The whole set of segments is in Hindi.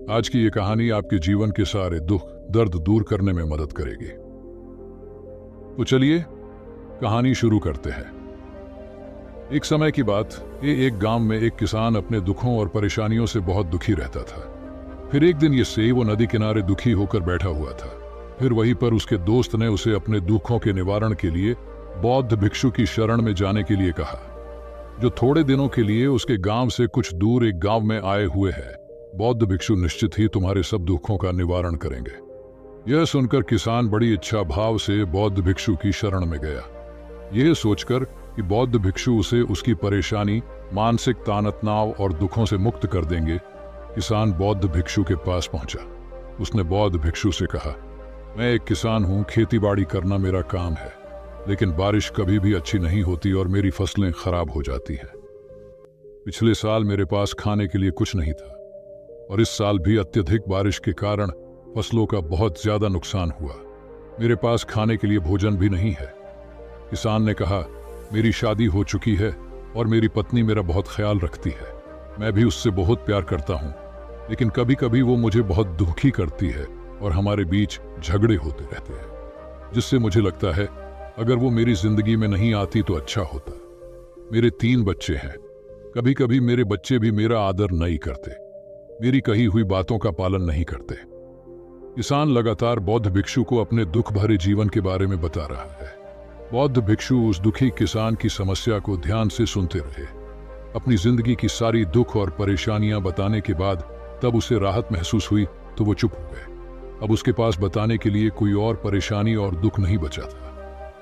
आज की ये कहानी आपके जीवन के सारे दुख दर्द दूर करने में मदद करेगी। तो चलिए कहानी शुरू करते हैं। एक समय की बात, ये एक गांव में एक किसान अपने दुखों और परेशानियों से बहुत दुखी रहता था। फिर एक दिन ये से वो नदी किनारे दुखी होकर बैठा हुआ था। फिर वहीं पर उसके दोस्त ने उसे अपने दुखों के निवारण के लिए बौद्ध भिक्षु की शरण में जाने के लिए कहा, जो थोड़े दिनों के लिए उसके गांव से कुछ दूर एक गांव में आए हुए हैं। बौद्ध भिक्षु निश्चित ही तुम्हारे सब दुखों का निवारण करेंगे। यह सुनकर किसान बड़ी इच्छा भाव से बौद्ध भिक्षु की शरण में गया, यह सोचकर कि बौद्ध भिक्षु उसे उसकी परेशानी, मानसिक तनाव और दुखों से मुक्त कर देंगे। किसान बौद्ध भिक्षु के पास पहुंचा। उसने बौद्ध भिक्षु से कहा, मैं एक किसान हूं, खेती बाड़ी करना मेरा काम है, लेकिन बारिश कभी भी अच्छी नहीं होती और मेरी फसलें खराब हो जाती हैं। पिछले साल मेरे पास खाने के लिए कुछ नहीं था और इस साल भी अत्यधिक बारिश के कारण फसलों का बहुत ज्यादा नुकसान हुआ। मेरे पास खाने के लिए भोजन भी नहीं है। किसान ने कहा, मेरी शादी हो चुकी है और मेरी पत्नी मेरा बहुत ख्याल रखती है। मैं भी उससे बहुत प्यार करता हूँ, लेकिन कभी कभी वो मुझे बहुत दुखी करती है और हमारे बीच झगड़े होते रहते हैं, जिससे मुझे लगता है अगर वो मेरी जिंदगी में नहीं आती तो अच्छा होता। मेरे 3 बच्चे हैं। कभी कभी मेरे बच्चे भी मेरा आदर नहीं करते, मेरी कही हुई बातों का पालन नहीं करते। किसान लगातार बौद्ध भिक्षु को अपने दुख भरे जीवन के बारे में बता रहा है। बौद्ध भिक्षु उस दुखी किसान की समस्या को ध्यान से सुनते रहे। अपनी जिंदगी की सारी दुख और परेशानियां बताने के बाद तब उसे राहत महसूस हुई तो वो चुप हो गए। अब उसके पास बताने के लिए कोई और परेशानी और दुख नहीं बचा था।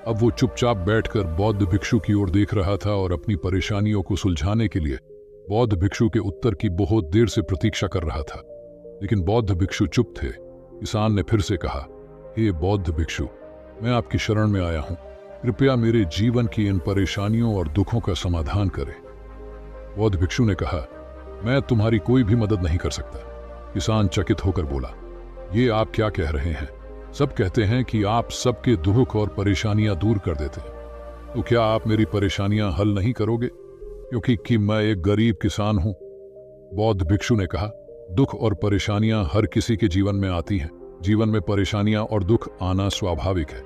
अब वो चुपचाप बैठकर बौद्ध भिक्षु की ओर देख रहा था और अपनी परेशानियों को सुलझाने के लिए बौद्ध भिक्षु के उत्तर की बहुत देर से प्रतीक्षा कर रहा था, लेकिन बौद्ध भिक्षु चुप थे। किसान ने फिर से कहा, हे बौद्ध भिक्षु, मैं आपकी शरण में आया हूं, कृपया मेरे जीवन की इन परेशानियों और दुखों का समाधान करें। बौद्ध भिक्षु ने कहा, मैं तुम्हारी कोई भी मदद नहीं कर सकता। किसान चकित होकर बोला, ये आप क्या कह रहे हैं? सब कहते हैं कि आप सबके दुख और परेशानियां दूर कर देते हैं, तो क्या आप मेरी परेशानियां हल नहीं करोगे, क्योंकि मैं एक गरीब किसान हूं? बौद्ध भिक्षु ने कहा, दुख और परेशानियां हर किसी के जीवन में आती हैं। जीवन में परेशानियां और दुख आना स्वाभाविक है।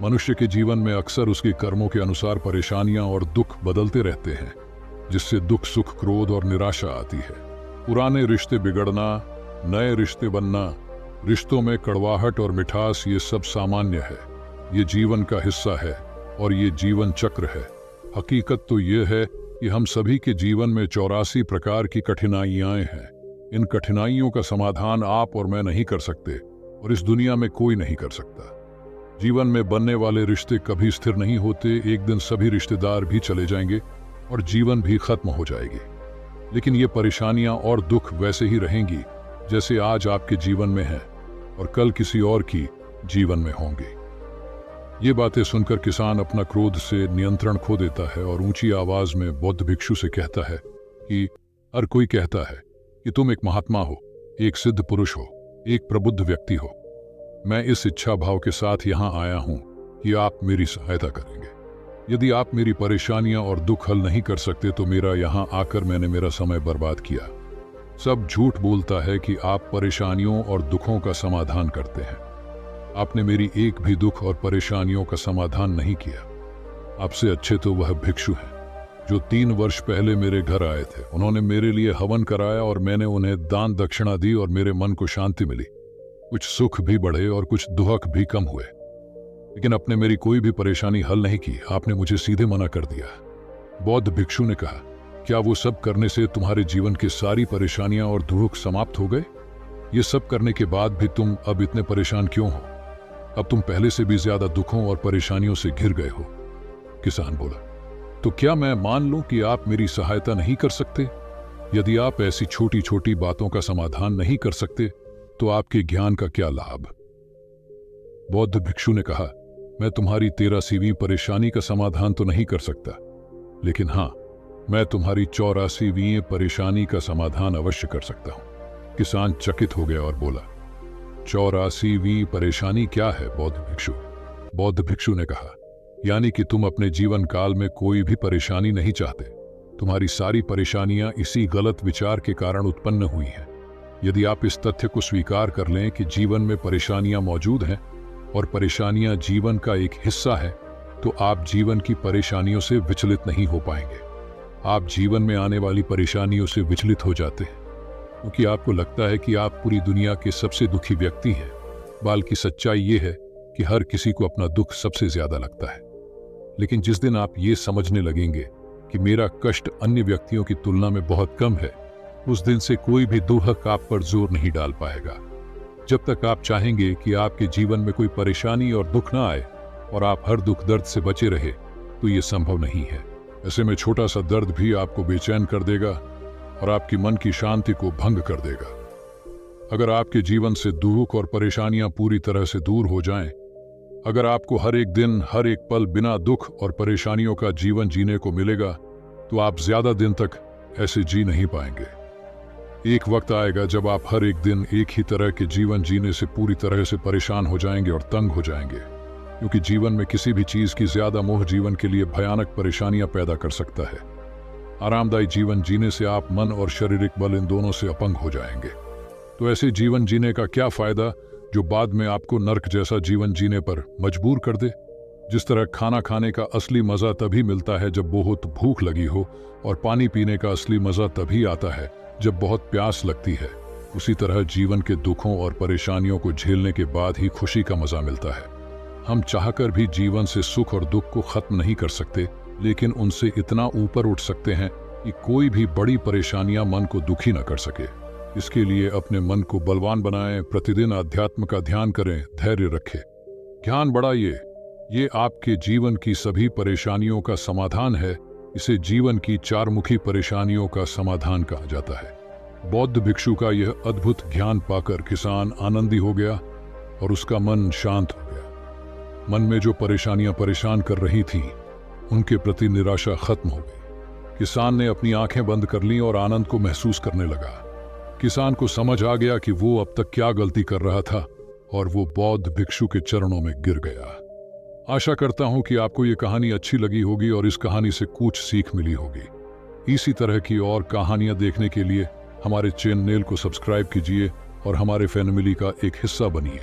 मनुष्य के जीवन में अक्सर उसके कर्मों के अनुसार परेशानियां और दुख बदलते रहते हैं, जिससे दुख, सुख, क्रोध और निराशा आती है। पुराने रिश्ते बिगड़ना, नए रिश्ते बनना, रिश्तों में कड़वाहट और मिठास, ये सब सामान्य है। ये जीवन का हिस्सा है और ये जीवन चक्र है। हकीकत तो ये है कि हम सभी के जीवन में 84 प्रकार की कठिनाइयां हैं। इन कठिनाइयों का समाधान आप और मैं नहीं कर सकते और इस दुनिया में कोई नहीं कर सकता। जीवन में बनने वाले रिश्ते कभी स्थिर नहीं होते। एक दिन सभी रिश्तेदार भी चले जाएंगे और जीवन भी खत्म हो जाएगी, लेकिन ये परेशानियां और दुख वैसे ही रहेंगी जैसे आज आपके जीवन में हैं और कल किसी और की जीवन में होंगे। ये बातें सुनकर किसान अपना क्रोध से नियंत्रण खो देता है और ऊंची आवाज में बौद्ध भिक्षु से कहता है कि हर कोई कहता है कि तुम एक महात्मा हो, एक सिद्ध पुरुष हो, एक प्रबुद्ध व्यक्ति हो। मैं इस इच्छा भाव के साथ यहाँ आया हूँ कि आप मेरी सहायता करेंगे। यदि आप मेरी परेशानियां और दुख हल नहीं कर सकते तो मेरा यहाँ आकर मैंने मेरा समय बर्बाद किया। सब झूठ बोलता है कि आप परेशानियों और दुखों का समाधान करते हैं। आपने मेरी एक भी दुख और परेशानियों का समाधान नहीं किया। आपसे अच्छे तो वह भिक्षु हैं जो 3 वर्ष पहले मेरे घर आए थे। उन्होंने मेरे लिए हवन कराया और मैंने उन्हें दान दक्षिणा दी और मेरे मन को शांति मिली। कुछ सुख भी बढ़े और कुछ दुख भी कम हुए, लेकिन आपने मेरी कोई भी परेशानी हल नहीं की। आपने मुझे सीधे मना कर दिया। बौद्ध भिक्षु ने कहा, क्या वो सब करने से तुम्हारे जीवन की सारी परेशानियां और दुख समाप्त हो गए? ये सब करने के बाद भी तुम अब इतने परेशान क्यों हो? अब तुम पहले से भी ज्यादा दुखों और परेशानियों से घिर गए हो। किसान बोला, तो क्या मैं मान लूं कि आप मेरी सहायता नहीं कर सकते? यदि आप ऐसी छोटी छोटी बातों का समाधान नहीं कर सकते तो आपके ज्ञान का क्या लाभ? बौद्ध भिक्षु ने कहा, मैं तुम्हारी 83वीं परेशानी का समाधान तो नहीं कर सकता, लेकिन हां, मैं तुम्हारी 84वीं परेशानी का समाधान अवश्य कर सकता हूं। किसान चकित हो गया और बोला, 84वीं परेशानी क्या है बौद्ध भिक्षु? बौद्ध भिक्षु ने कहा, यानी कि तुम अपने जीवन काल में कोई भी परेशानी नहीं चाहते। तुम्हारी सारी परेशानियां इसी गलत विचार के कारण उत्पन्न हुई हैं। यदि आप इस तथ्य को स्वीकार कर लें कि जीवन में परेशानियां मौजूद हैं और परेशानियां जीवन का एक हिस्सा है, तो आप जीवन की परेशानियों से विचलित नहीं हो पाएंगे। आप जीवन में आने वाली परेशानियों से विचलित हो जाते हैं क्योंकि आपको लगता है कि आप पूरी दुनिया के सबसे दुखी व्यक्ति हैं, बल्कि सच्चाई ये है कि हर किसी को अपना दुख सबसे ज्यादा लगता है। लेकिन जिस दिन आप ये समझने लगेंगे कि मेरा कष्ट अन्य व्यक्तियों की तुलना में बहुत कम है, उस दिन से कोई भी दुख आप पर जोर नहीं डाल पाएगा। जब तक आप चाहेंगे कि आपके जीवन में कोई परेशानी और दुख ना आए और आप हर दुख दर्द से बचे रहे, तो ये संभव नहीं है। ऐसे में छोटा सा दर्द भी आपको बेचैन कर देगा और आपकी मन की शांति को भंग कर देगा। अगर आपके जीवन से दुख और परेशानियां पूरी तरह से दूर हो जाएं, अगर आपको हर एक दिन हर एक पल बिना दुख और परेशानियों का जीवन जीने को मिलेगा, तो आप ज्यादा दिन तक ऐसे जी नहीं पाएंगे। एक वक्त आएगा जब आप हर एक दिन एक ही तरह के जीवन जीने से पूरी तरह से परेशान हो जाएंगे और तंग हो जाएंगे, क्योंकि जीवन में किसी भी चीज की ज्यादा मोह जीवन के लिए भयानक परेशानियां पैदा कर सकता है। आरामदायी जीवन जीने से आप मन और शारीरिक बल इन दोनों से अपंग हो जाएंगे। तो ऐसे जीवन जीने का क्या फायदा जो बाद में आपको नर्क जैसा जीवन जीने पर मजबूर कर दे। जिस तरह खाना खाने का असली मजा तभी मिलता है जब बहुत भूख लगी हो, और पानी पीने का असली मजा तभी आता है जब बहुत प्यास लगती है, उसी तरह जीवन के दुखों और परेशानियों को झेलने के बाद ही खुशी का मजा मिलता है। हम चाहकर भी जीवन से सुख और दुख को खत्म नहीं कर सकते, लेकिन उनसे इतना ऊपर उठ सकते हैं कि कोई भी बड़ी परेशानियां मन को दुखी न कर सके। इसके लिए अपने मन को बलवान बनाएं, प्रतिदिन अध्यात्म का ध्यान करें, धैर्य रखें, ज्ञान बढ़ाइए। ये आपके जीवन की सभी परेशानियों का समाधान है। इसे जीवन की चारमुखी परेशानियों का समाधान कहा जाता है। बौद्ध भिक्षु का यह अद्भुत ज्ञान पाकर किसान आनंदी हो गया और उसका मन शांत हो गया। मन में जो परेशानियां परेशान कर रही थीं, उनके प्रति निराशा खत्म हो गई। किसान ने अपनी आंखें बंद कर लीं और आनंद को महसूस करने लगा। किसान को समझ आ गया कि वो अब तक क्या गलती कर रहा था, और वो बौद्ध भिक्षु के चरणों में गिर गया। आशा करता हूं कि आपको ये कहानी अच्छी लगी होगी और इस कहानी से कुछ सीख मिली होगी। इसी तरह की और कहानियां देखने के लिए हमारे चैनल को सब्सक्राइब कीजिए और हमारे फैमिली का एक हिस्सा बनिए।